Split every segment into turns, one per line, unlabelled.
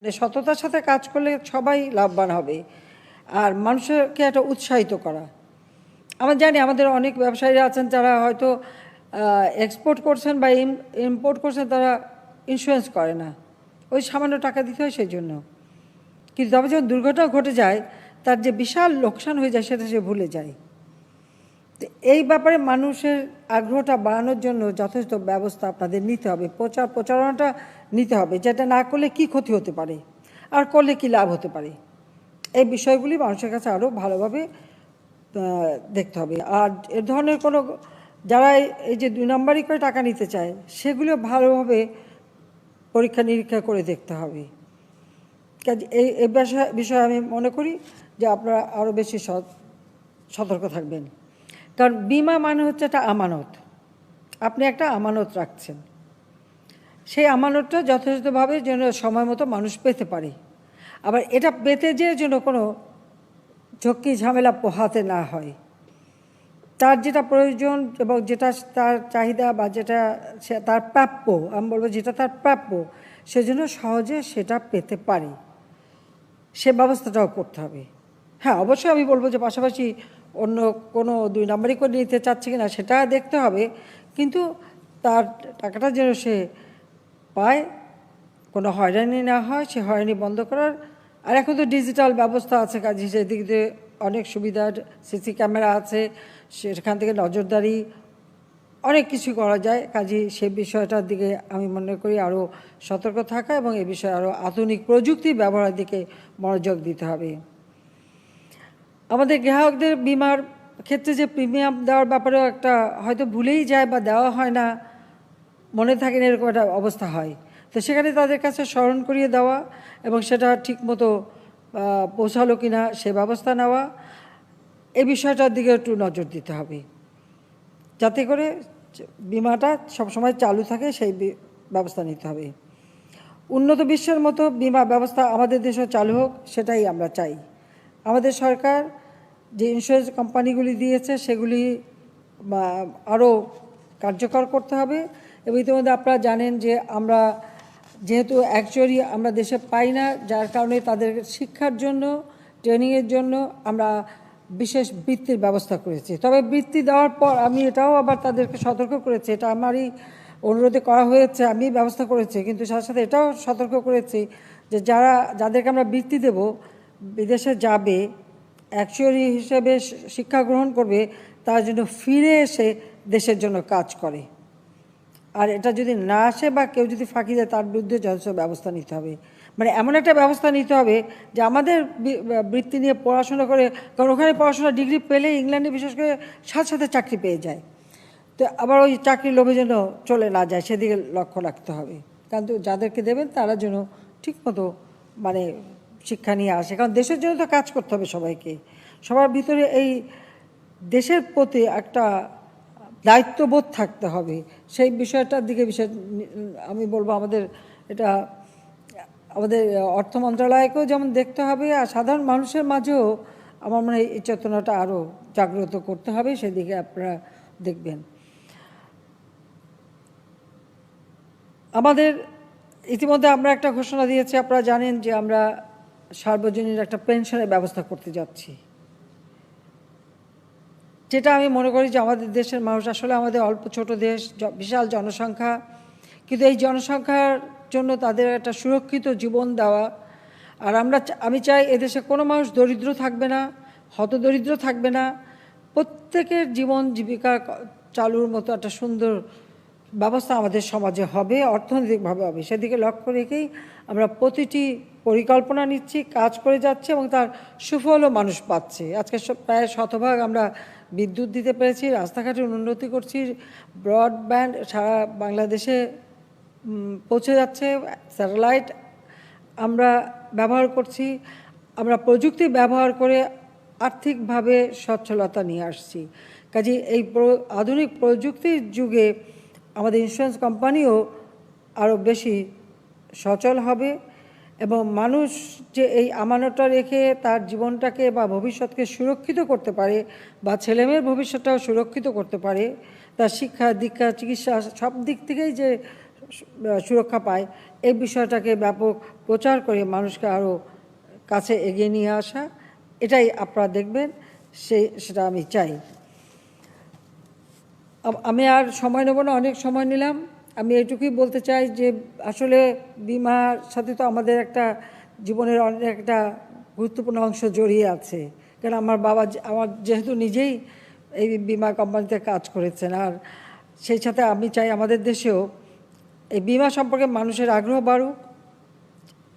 সততার সাথে কাজ করলে সবাই লাভবান হবে। আর মানুষকে একটা উৎসাহিত করা। আমরা জানি আমাদের অনেক ব্যবসায়ীরা আছেন যারা হয়তো এক্সপোর্ট করছেন বা ইম্পোর্ট করছেন, তারা ইন্স্যুরেন্স করে না, ওই সামান্য টাকা দিতে হয় সেই জন্য। কিন্তু তবে যখন দুর্ঘটনা ঘটে যায়, তার যে বিশাল লোকসান হয়ে যায় সেটা সে ভুলে যায়। তো এই ব্যাপারে মানুষের আগ্রহটা বাড়ানোর জন্য যথেষ্ট ব্যবস্থা আপনাদের নিতে হবে, প্রচারণাটা নিতে হবে, যেটা না করলে কি ক্ষতি হতে পারে আর করলে কি লাভ হতে পারে, এই বিষয়গুলি মানুষের কাছে আরও ভালোভাবে দেখতে হবে। আর এ ধরনের কোনো যারা এই যে 2 নম্বরই করে টাকা নিতে চায়, সেগুলো ভালোভাবে পরীক্ষা নিরীক্ষা করে দেখতে হবে। এই বিষয়ে আমি মনে করি যে আপনারা আরও বেশি সতর্ক থাকবেন। কারণ বিমা মানে হচ্ছে একটা আমানত, আপনি একটা আমানত রাখছেন, সেই আমানতটা যথাযথভাবে যেন সময় মতো মানুষ পেতে পারে। আবার এটা পেতে যেয়ে যেন কোনো ঝক্কি ঝামেলা পোহাতে না হয়। তার যেটা প্রয়োজন এবং যেটা তার চাহিদা বা যেটা তার প্রাপ্য, আমি বলবো যেটা তার প্রাপ্য, সেজন্য সহজে সেটা পেতে পারে, সে ব্যবস্থাটাও করতে হবে। হ্যাঁ, অবশ্যই আমি বলবো যে পাশাপাশি অন্য কোনো 2 নম্বরই করে নিতে চাচ্ছে কিনা সেটা দেখতে হবে, কিন্তু তার টাকাটা যেন সে পায়, কোনো হয়রানি না হয়, সে হয়রানি বন্ধ করার। আর এখন তো ডিজিটাল ব্যবস্থা আছে, কাজে সেদিক দিয়ে অনেক সুবিধার, সিসি ক্যামেরা আছে, সেখান থেকে নজরদারি অনেক কিছু করা যায়। কাজে সে বিষয়টার দিকে আমি মনে করি আরও সতর্ক থাকা এবং এ বিষয়ে আরও আধুনিক প্রযুক্তি ব্যবহারের দিকে মনোযোগ দিতে হবে। আমাদের গ্রাহকদের বিমার ক্ষেত্রে যে প্রিমিয়াম দেওয়ার ব্যাপারেও একটা হয়তো ভুলেই যায় বা দেওয়া হয় না, মনে থাকে না, এরকম একটা অবস্থা হয়। তো সেখানে তাদের কাছে স্মরণ করিয়ে দেওয়া এবং সেটা ঠিকমতো পৌঁছালো কিনা সে ব্যবস্থা নেওয়া, এই বিষয়টার দিকে একটু নজর দিতে হবে, যাতে করে বিমাটা সবসময় চালু থাকে, সেই ব্যবস্থা নিতে হবে। উন্নত বিশ্বের মতো বিমা ব্যবস্থা আমাদের দেশেও চালু হোক, সেটাই আমরা চাই। আমাদের সরকার যে ইন্স্যুরেন্স কোম্পানিগুলি দিয়েছে সেগুলি আরও কার্যকর করতে হবে। এবং ইতিমধ্যে আপনারা জানেন যে আমরা যেহেতু অ্যাকচুয়ালি আমরা দেশে পাই না, যার কারণে তাদের শিক্ষার জন্য, ট্রেনিংয়ের জন্য আমরা বিশেষ বৃত্তির ব্যবস্থা করেছি। তবে বৃত্তি দেওয়ার পর আমি এটাও আবার তাদেরকে সতর্ক করেছি, এটা আমারই অনুরোধে করা হয়েছে, আমি ব্যবস্থা করেছি, কিন্তু সাথে সাথে এটাও সতর্ক করেছি যে যাদেরকে আমরা বৃত্তি দেব, বিদেশে যাবে, অ্যাকচুয়ালি হিসেবে শিক্ষা গ্রহণ করবে, তার জন্য ফিরে এসে দেশের জন্য কাজ করে। আর এটা যদি না আসে বা কেউ যদি ফাঁকি দেয়, তার বিরুদ্ধে যথেষ্ট ব্যবস্থা নিতে হবে। মানে এমন একটা ব্যবস্থা নিতে হবে যে আমাদের বৃত্তি নিয়ে পড়াশোনা করে, কারণ ওখানে পড়াশোনা ডিগ্রি পেলে ইংল্যান্ডে বিশেষ করে সাথে সাথে চাকরি পেয়ে যায়। তো আবার ওই চাকরির লোভে যেন চলে না যায়, সেদিকে লক্ষ্য রাখতে হবে। কিন্তু যাদেরকে দেবেন তারা যেন ঠিকমতো মানে শিক্ষা নিয়ে আসে, কারণ দেশের জন্য তো কাজ করতে হবে সবাইকে। সবার ভিতরে এই দেশের প্রতি একটা দায়িত্ববোধ থাকতে হবে, সেই বিষয়টার দিকে আমি বলবো আমাদের এটা আমাদের অর্থ মন্ত্রণালয়কেও যেমন দেখতে হবে, আর সাধারণ মানুষের মাঝেও আমার মনে হয় এই চেতনাটা আরও জাগ্রত করতে হবে, সেদিকে আপনারা দেখবেন। আমাদের ইতিমধ্যে আমরা একটা ঘোষণা দিয়েছি, আপনারা জানেন যে আমরা সার্বজনীন একটা পেনশনের ব্যবস্থা করতে যাচ্ছি, যেটা আমি মনে করি যে আমাদের দেশের মানুষ, আসলে আমাদের অল্প ছোট দেশ, বিশাল জনসংখ্যা, কিন্তু এই জনসংখ্যার জন্য তাদের একটা সুরক্ষিত জীবন দেওয়া। আর আমি চাই এদেশে কোনো মানুষ দরিদ্র থাকবে না, হতদরিদ্র থাকবে না, প্রত্যেকের জীবন জীবিকা চালুর মতো একটা সুন্দর ব্যবস্থা আমাদের সমাজে হবে, অর্থনৈতিকভাবে হবে। সেদিকে লক্ষ্য রেখেই আমরা প্রতিটি পরিকল্পনা নিচ্ছি, কাজ করে যাচ্ছে এবং তার সুফলও মানুষ পাচ্ছে। আজকে প্রায় শতভাগ আমরা বিদ্যুৎ দিতে পেরেছি, রাস্তাঘাটের উন্নতি করছি, ব্রডব্যান্ড সারা বাংলাদেশে পৌঁছে যাচ্ছে, স্যাটেলাইট আমরা ব্যবহার করছি, আমরা প্রযুক্তি ব্যবহার করে আর্থিকভাবে সচ্ছলতা নিয়ে আসছি। কাজে এই আধুনিক প্রযুক্তির যুগে আমাদের ইন্স্যুরেন্স কোম্পানিও আরও বেশি সচল হবে এবং মানুষ যে এই আমানতটা রেখে তার জীবনটাকে বা ভবিষ্যৎকে সুরক্ষিত করতে পারে বা ছেলেমেয়ের ভবিষ্যৎটাও সুরক্ষিত করতে পারে, তার শিক্ষা দীক্ষা চিকিৎসা সব দিক থেকেই যে সুরক্ষা পায়, এই বিষয়টাকে ব্যাপক প্রচার করে মানুষকে আরও কাছে এগিয়ে নিয়ে আসা, এটাই আপনারা দেখবেন, সেটা আমি চাই। আমি আর সময় নেব না, অনেক সময় নিলাম। আমি এটুকুই বলতে চাই যে আসলে বিমার সাথে তো আমাদের একটা জীবনের অনেক একটা গুরুত্বপূর্ণ অংশ জড়িয়ে আছে, কারণ আমার যেহেতু নিজেই এই বিমা কোম্পানিতে কাজ করেছেন, আর সেই সাথে আমি চাই আমাদের দেশেও এই বিমা সম্পর্কে মানুষের আগ্রহ বাড়ুক।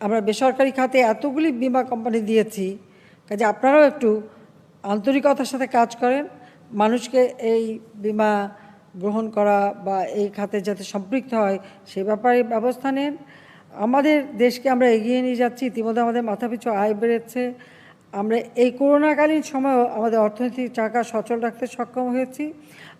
আমরা বেসরকারি খাতে এতগুলি বিমা কোম্পানি দিয়েছি, কাজে আপনারাও একটু আন্তরিকতার সাথে কাজ করেন, মানুষকে এই বিমা গ্রহণ করা বা এই খাতে যাতে সম্পৃক্ত হয় সে ব্যাপারে ব্যবস্থা নেন। আমাদের দেশকে আমরা এগিয়ে নিয়ে যাচ্ছি, ইতিমধ্যে আমাদের মাথাপিছু আয় বেড়েছে, আমরা এই করোনাকালীন সময়েও আমাদের অর্থনৈতিক চাকা সচল রাখতে সক্ষম হয়েছি।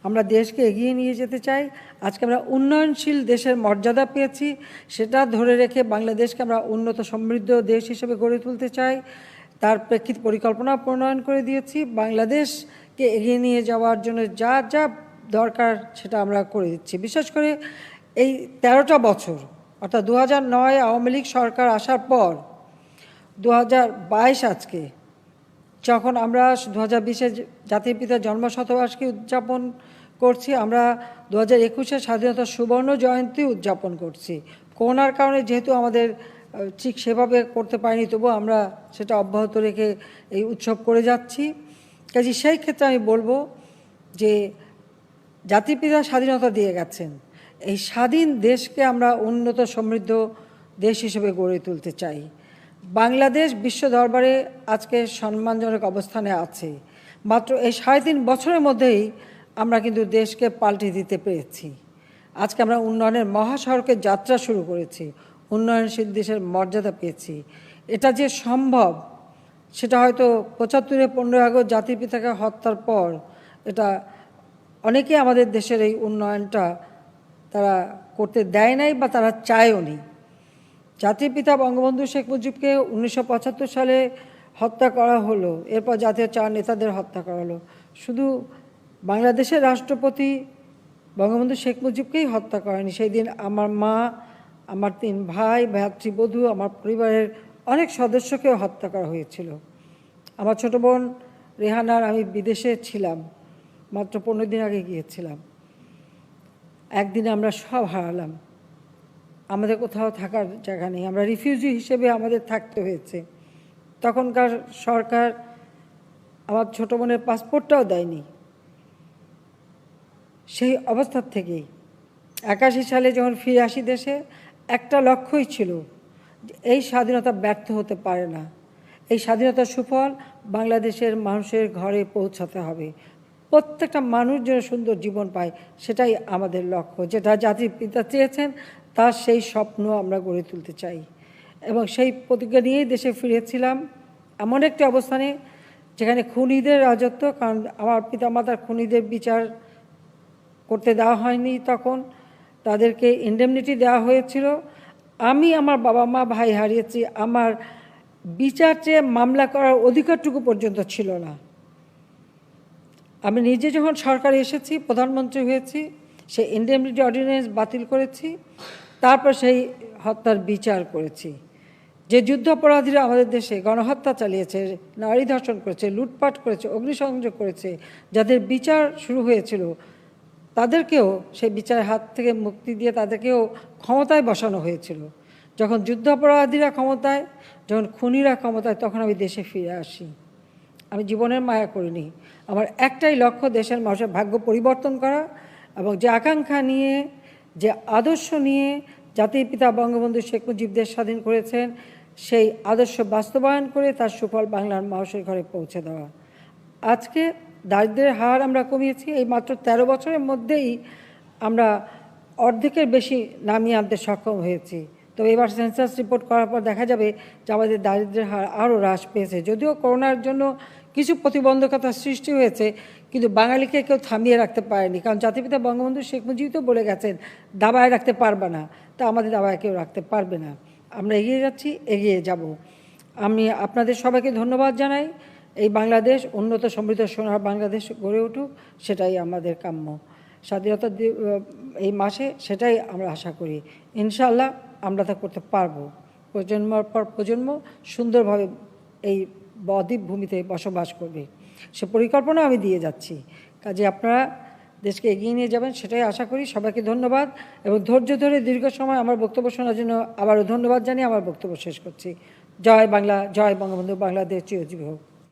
আমরা দেশকে এগিয়ে নিয়ে যেতে চাই। আজকে আমরা উন্নয়নশীল দেশের মর্যাদা পেয়েছি, সেটা ধরে রেখে বাংলাদেশকে আমরা উন্নত সমৃদ্ধ দেশ হিসেবে গড়ে তুলতে চাই। তার প্রেক্ষিত পরিকল্পনা প্রণয়ন করে দিয়েছি। বাংলাদেশকে এগিয়ে নিয়ে যাওয়ার জন্য যা যা দরকার সেটা আমরা করে দিচ্ছি। বিশেষ করে এই 13টা বছর, অর্থাৎ 2009 আওয়ামী লীগ সরকার আসার পর 2022 আজকে, যখন আমরা 2020-এ জাতির পিতার জন্মশতবার্ষিকী উদযাপন করছি, আমরা 2021-এ স্বাধীনতার সুবর্ণ জয়ন্তী উদযাপন করছি। করোনার কারণে যেহেতু আমাদের ঠিক সেভাবে করতে পারিনি, তবুও আমরা সেটা অব্যাহত রেখে এই উৎসব করে যাচ্ছি। কাজে সেই ক্ষেত্রে আমি বলবো যে জাতির পিতা স্বাধীনতা দিয়ে গেছেন, এই স্বাধীন দেশকে আমরা উন্নত সমৃদ্ধ দেশ হিসেবে গড়ে তুলতে চাই। বাংলাদেশ বিশ্ব দরবারে আজকে সম্মানজনক অবস্থানে আছে। মাত্র এই 3.5 বছরের মধ্যেই আমরা কিন্তু দেশকে পাল্টে দিতে পেরেছি। আজকে আমরা উন্নয়নের মহাসড়কের যাত্রা শুরু করেছি, উন্নয়নশীল দেশের মর্যাদা পেয়েছি। এটা যে সম্ভব সেটা হয়তো 75-এ 15 আগস্ট জাতির পিতাকে হত্যার পর এটা অনেকেই আমাদের দেশের এই উন্নয়নটা তারা করতে দেয় নাই বা তারা চায়ও নি। জাতির পিতা বঙ্গবন্ধু শেখ মুজিবকে 1975 সালে হত্যা করা হলো, এরপর জাতীয় 4 নেতাদের হত্যা করা হলো। শুধু বাংলাদেশের রাষ্ট্রপতি বঙ্গবন্ধু শেখ মুজিবকেই হত্যা করেনি, সেই দিন আমার মা, আমার 3 ভাই, ভ্রাতৃবধূ, আমার পরিবারের অনেক সদস্যকেও হত্যা করা হয়েছিল। আমার ছোট বোন রেহানার আমি বিদেশে ছিলাম, মাত্র 15 দিন আগে গিয়েছিলাম। একদিনে আমরা সব হারালাম, আমাদের কোথাও থাকার জায়গা নেই, আমরা রিফিউজি হিসেবে আমাদের থাকতে হয়েছে। তখনকার সরকার আমার ছোট বোনের পাসপোর্টটাও দেয়নি। সেই অবস্থার থেকেই 81 সালে যখন ফিরে আসি দেশে, একটা লক্ষ্যই ছিল, এই স্বাধীনতা ব্যর্থ হতে পারে না, এই স্বাধীনতার সুফল বাংলাদেশের মানুষের ঘরে পৌঁছাতে হবে, প্রত্যেকটা মানুষ যেন সুন্দর জীবন পায়, সেটাই আমাদের লক্ষ্য। যেটা জাতির পিতা চেয়েছেন তার সেই স্বপ্ন আমরা গড়ে তুলতে চাই, এবং সেই প্রতিজ্ঞা নিয়েই দেশে ফিরেছিলাম এমন একটি অবস্থানে যেখানে খুনিদের রাজত্ব, কারণ আমার পিতামাতার খুনিদের বিচার করতে দেওয়া হয়নি, তখন তাদেরকে ইন্ডেমনিটি দেওয়া হয়েছিল। আমি আমার বাবা মা ভাই হারিয়েছি, আমার বিচার চেয়ে মামলা করার অধিকারটুকু পর্যন্ত ছিল না। আমি নিজে যখন সরকারে এসেছি, প্রধানমন্ত্রী হয়েছি, সেই ইন্ডেমনিটি অর্ডিন্যান্স বাতিল করেছি, তারপর সেই হত্যার বিচার করেছি। যে যুদ্ধাপরাধীরা আমাদের দেশে গণহত্যা চালিয়েছে, নারী ধর্ষণ করেছে, লুটপাট করেছে, অগ্নিসংযোগ করেছে, যাদের বিচার শুরু হয়েছিল, তাদেরকেও সেই বিচারের হাত থেকে মুক্তি দিয়ে তাদেরকেও ক্ষমতায় বসানো হয়েছিল। যখন যুদ্ধাপরাধীরা ক্ষমতায়, যখন খুনিরা ক্ষমতায়, তখন আমি দেশে ফিরে আসি। আমি জীবনের মায়া করিনি, আমার একটাই লক্ষ্য দেশের মানুষের ভাগ্য পরিবর্তন করা, এবং যে আকাঙ্ক্ষা নিয়ে, যে আদর্শ নিয়ে জাতির পিতা বঙ্গবন্ধু শেখ মুজিব দেশ স্বাধীন করেছেন, সেই আদর্শ বাস্তবায়ন করে তার সুফল বাংলার মানুষের ঘরে পৌঁছে দেওয়া। আজকে দারিদ্র্যের হার আমরা কমিয়েছি, এই মাত্র 13 বছরের মধ্যেই আমরা অর্ধেকের বেশি নামিয়ে আনতে সক্ষম হয়েছি। তো এবার সেন্সাস রিপোর্ট করার পর দেখা যাবে যে আমাদের দারিদ্র্যের হার আরও হ্রাস পেয়েছে। যদিও করোনার জন্য কিছু প্রতিবন্ধকতার সৃষ্টি হয়েছে, কিন্তু বাঙালিকে কেউ থামিয়ে রাখতে পারেনি, কারণ জাতিপিতা বঙ্গবন্ধু শেখ মুজিব তো বলে গেছেন দাবায় রাখতে পারবে না, তা আমাদের দাবায় কেউ রাখতে পারবে না। আমরা এগিয়ে যাচ্ছি, এগিয়ে যাব। আমি আপনাদের সবাইকে ধন্যবাদ জানাই। এই বাংলাদেশ উন্নত সমৃদ্ধ সোনার বাংলাদেশ গড়ে উঠুক, সেটাই আমাদের কাম্য। এই মাসে, সেটাই আমরা আশা করি। ইনশাআল্লাহ আমরা তা করতে পারবো। প্রজন্মের পর প্রজন্ম সুন্দরভাবে এই বদ্বীপ ভূমিতে বসবাস করবে, সে পরিকল্পনা আমি দিয়ে যাচ্ছি। কাজে আপনারা দেশকে এগিয়ে নিয়ে যাবেন, সেটাই আশা করি। সবাইকে ধন্যবাদ এবং ধৈর্য ধরে দীর্ঘ সময় আমার বক্তব্য শোনার জন্য আবারও ধন্যবাদ জানিয়ে আমার বক্তব্য শেষ করছি। জয় বাংলা, জয় বঙ্গবন্ধু, বাংলাদেশ চিরজীবী হোক।